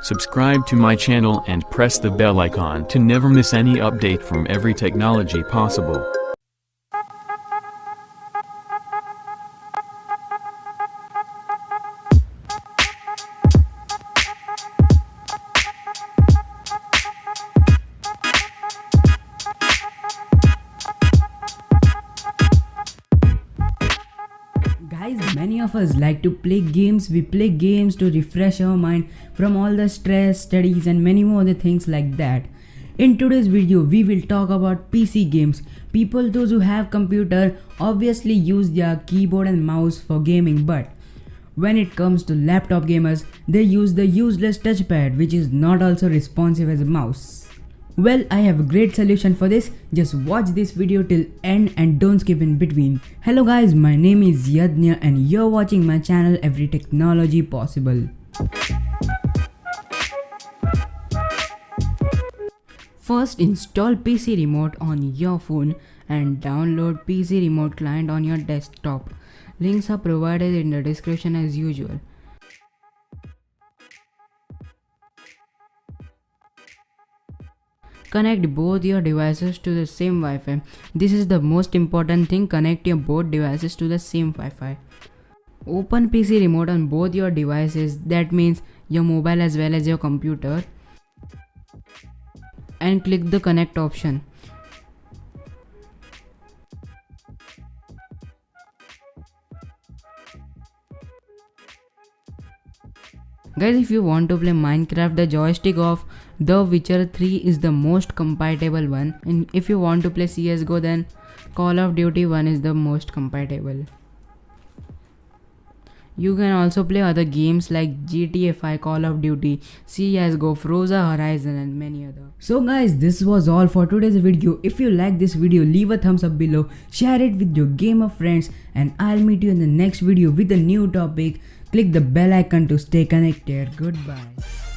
Subscribe to my channel and press the bell icon to never miss any update from every technology possible. Guys, many of us like to play games. We play games to refresh our mind from all the stress, studies and many more other things like that. In today's video, we will talk about PC games. People those who have computer obviously use their keyboard and mouse for gaming, but when it comes to laptop gamers, they use the useless touchpad which is not also responsive as a mouse. Well, I have a great solution for this. Just watch this video till end and don't skip in between. Hello guys, my name is Yadnya and you're watching my channel Every Technology Possible. First, install PC Remote on your phone and download PC Remote client on your desktop. Links are provided in the description as usual. Connect both your devices to the same Wi-Fi. This is the most important thing. Connect your both devices to the same Wi-Fi. Open PC Remote on both your devices, that means your mobile as well as your computer, and click the connect option. Guys, if you want to play Minecraft, the joystick of The Witcher 3 is the most compatible one, and if you want to play CSGO, then Call of Duty 1 is the most compatible. You can also play other games like GTA 5, Call of Duty, CSGO, Forza Horizon and many other. So guys, this was all for today's video. If you like this video, leave a thumbs up below, share it with your gamer friends, and I'll meet you in the next video with a new topic. Click the bell icon to stay connected. Goodbye.